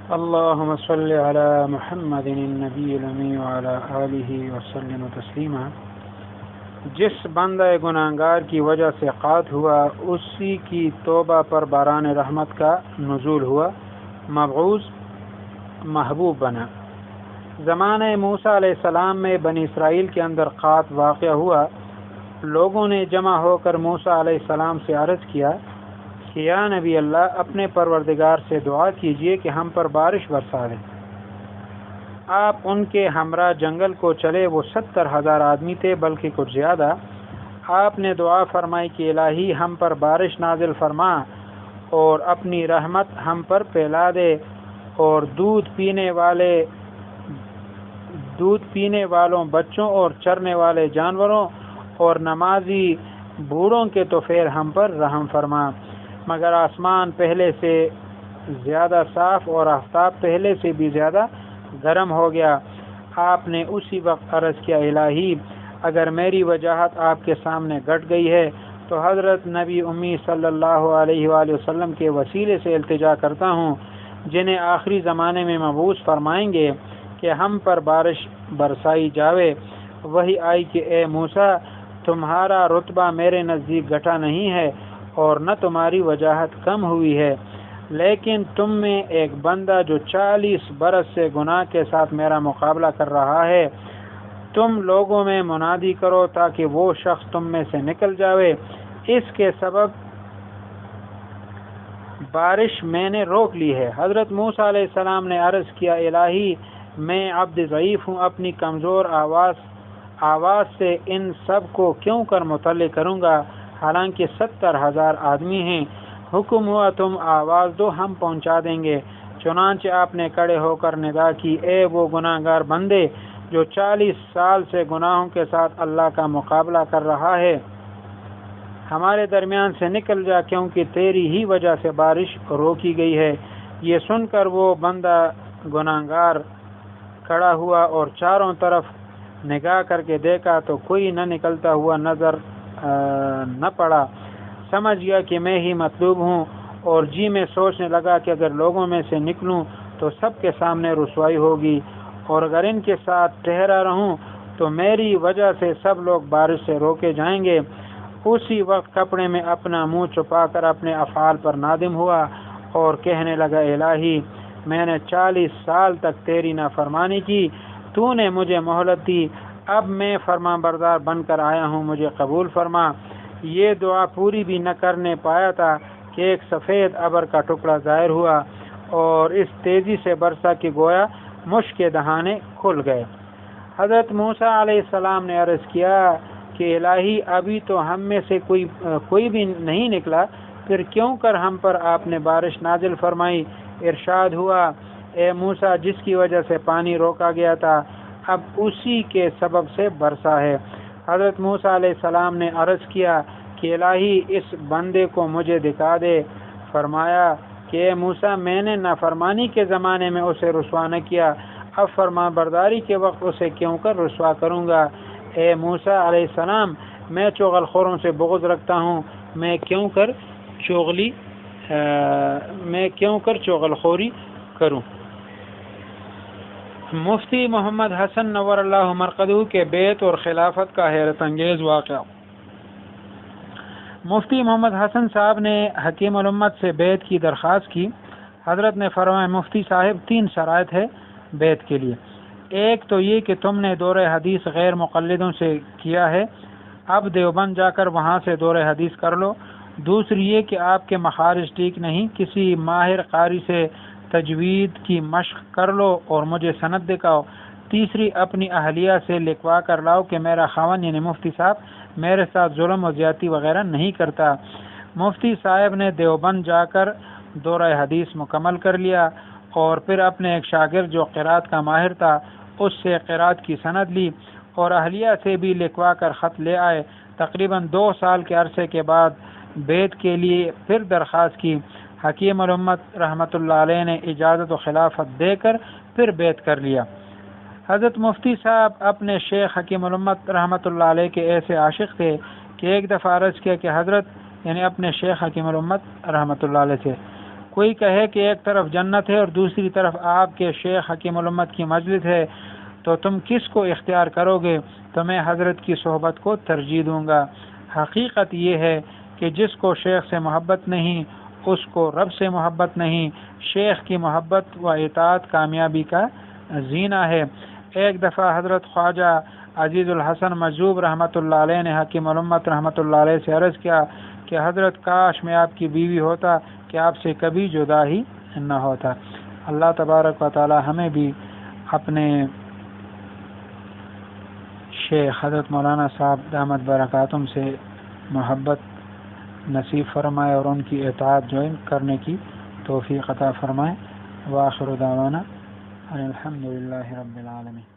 اللهم صل على محمد النبی الامی وعلى آلہ وسلم تسلیما۔ جس بندہ گناہگار کی وجہ سے قحط ہوا اسی کی توبہ پر باران رحمت کا نزول ہوا، مبعوث محبوب بنا۔ زمانہ موسیٰ علیہ السلام میں بنی اسرائیل کے اندر قحط واقع ہوا۔ لوگوں نے جمع ہو کر موسیٰ علیہ السلام سے عرض کیا کہ یا نبی اللہ، اپنے پروردگار سے دعا کیجئے کہ ہم پر بارش برسا دے۔ آپ ان کے ہمراہ جنگل کو چلے، وہ 70,000 آدمی تھے بلکہ کچھ زیادہ۔ آپ نے دعا فرمائی کہ الہی ہم پر بارش نازل فرما اور اپنی رحمت ہم پر پھیلا دے، اور دودھ پینے والوں بچوں اور چرنے والے جانوروں اور نمازی بوڑھوں کے تو پھر ہم پر رحم فرما۔ مگر آسمان پہلے سے زیادہ صاف اور آفتاب پہلے سے بھی زیادہ گرم ہو گیا۔ آپ نے اسی وقت عرض کیا الہی، اگر میری وجاہت آپ کے سامنے گٹ گئی ہے تو حضرت نبی امی صلی اللہ علیہ وآلہ وسلم کے وسیلے سے التجا کرتا ہوں، جنہیں آخری زمانے میں مبعوث فرمائیں گے کہ ہم پر بارش برسائی جاوے۔ وہی آئی کہ اے موسیٰ، تمہارا رتبہ میرے نزدیک گھٹا نہیں ہے اور نہ تمہاری وجاہت کم ہوئی ہے، لیکن تم میں ایک بندہ جو 40 برس سے گناہ کے ساتھ میرا مقابلہ کر رہا ہے، تم لوگوں میں منادی کرو تاکہ وہ شخص تم میں سے نکل جاوے۔ اس کے سبب بارش میں نے روک لی ہے۔ حضرت موسیٰ علیہ السلام نے عرض کیا الہی، میں عبد ضعیف ہوں، اپنی کمزور آواز سے ان سب کو کیوں کر مطلع کروں گا، حالانکہ 70,000 آدمی ہیں۔ حکم ہوا تم آواز دو، ہم پہنچا دیں گے۔ چنانچہ آپ نے کھڑے ہو کر ندا کی، اے وہ گناہگار بندے جو 40 سال سے گناہوں کے ساتھ اللہ کا مقابلہ کر رہا ہے، ہمارے درمیان سے نکل جا، کیونکہ تیری ہی وجہ سے بارش روکی گئی ہے۔ یہ سن کر وہ بندہ گناہگار کھڑا ہوا اور چاروں طرف نگاہ کر کے دیکھا تو کوئی نہ نکلتا ہوا نظر نہ پڑا۔ سمجھ گیا کہ میں ہی مطلوب ہوں، اور جی میں سوچنے لگا کہ اگر لوگوں میں سے نکلوں تو سب کے سامنے رسوائی ہوگی، اور اگر ان کے ساتھ ٹھہرا رہوں تو میری وجہ سے سب لوگ بارش سے روکے جائیں گے۔ اسی وقت کپڑے میں اپنا منہ چھپا کر اپنے افعال پر نادم ہوا اور کہنے لگا الہی، میں نے 40 سال تک تیری نافرمانی کی، تو نے مجھے مہلت دی، اب میں فرما بردار بن کر آیا ہوں، مجھے قبول فرما۔ یہ دعا پوری بھی نہ کرنے پایا تھا کہ ایک سفید ابر کا ٹکڑا ظاہر ہوا اور اس تیزی سے برسا کہ گویا مشک کے دہانے کھل گئے۔ حضرت موسیٰ علیہ السلام نے عرض کیا کہ الہی، ابھی تو ہم میں سے کوئی بھی نہیں نکلا، پھر کیوں کر ہم پر آپ نے بارش نازل فرمائی؟ ارشاد ہوا، اے موسیٰ، جس کی وجہ سے پانی روکا گیا تھا اب اسی کے سبب سے برسا ہے۔ حضرت موسیٰ علیہ السلام نے عرض کیا کہ الہی، اس بندے کو مجھے دکھا دے۔ فرمایا کہ اے موسیٰ، میں نے نافرمانی کے زمانے میں اسے رسوا نہ کیا، اب فرما برداری کے وقت اسے کیوں کر رسوا کروں گا؟ اے موسیٰ علیہ السلام، میں چغل خوروں سے بغض رکھتا ہوں، میں کیوں کر چغل خوری کروں؟ مفتی محمد حسن نور اللہ مرقدہ کے بیعت اور خلافت کا حیرت انگیز واقعہ۔ مفتی محمد حسن صاحب نے حکیم الامت سے بیعت کی درخواست کی۔ حضرت نے فرمایا مفتی صاحب، 3 شرائط ہے بیعت کے لیے۔ ایک تو یہ کہ تم نے دور حدیث غیر مقلدوں سے کیا ہے، اب دیوبند جا کر وہاں سے دور حدیث کر لو۔ دوسری یہ کہ آپ کے مخارج ٹھیک نہیں، کسی ماہر قاری سے تجوید کی مشق کر لو اور مجھے سند دکھاؤ۔ تیسری، اپنی اہلیہ سے لکھوا کر لاؤ کہ میرا خاوند یعنی مفتی صاحب میرے ساتھ ظلم و زیادتی وغیرہ نہیں کرتا۔ مفتی صاحب نے دیوبند جا کر دورہ حدیث مکمل کر لیا اور پھر اپنے ایک شاگرد جو قرات کا ماہر تھا اس سے قرات کی سند لی اور اہلیہ سے بھی لکھوا کر خط لے آئے۔ تقریباً 2 سال کے عرصے کے بعد بیعت کے لیے پھر درخواست کی۔ حکیم الامت رحمۃ اللہ علیہ نے اجازت و خلافت دے کر پھر بیعت کر لیا۔ حضرت مفتی صاحب اپنے شیخ حکیم الامت رحمۃ اللہ علیہ کے ایسے عاشق تھے کہ ایک دفعہ عرض کیا کہ حضرت، یعنی اپنے شیخ حکیم الامت رحمۃ اللہ علیہ سے، کوئی کہے کہ ایک طرف جنت ہے اور دوسری طرف آپ کے شیخ حکیم الامت کی مجلس ہے، تو تم کس کو اختیار کرو گے؟ تو میں حضرت کی صحبت کو ترجیح دوں گا۔ حقیقت یہ ہے کہ جس کو شیخ سے محبت نہیں اس کو رب سے محبت نہیں۔ شیخ کی محبت و اطاعت کامیابی کا زینہ ہے۔ ایک دفعہ حضرت خواجہ عزیز الحسن مجذوب رحمۃ اللہ علیہ نے حکیم الامت رحمۃ اللہ علیہ سے عرض کیا کہ حضرت کاش میں آپ کی بیوی ہوتا کہ آپ سے کبھی جدا ہی نہ ہوتا۔ اللہ تبارک و تعالی ہمیں بھی اپنے شیخ حضرت مولانا صاحب دامت برکاتہم سے محبت نصیب فرمائے اور ان کی اطاعت جو کرنے کی توفیق عطا فرمائے۔ وآخر دعوانا الحمد للہ رب العالمین۔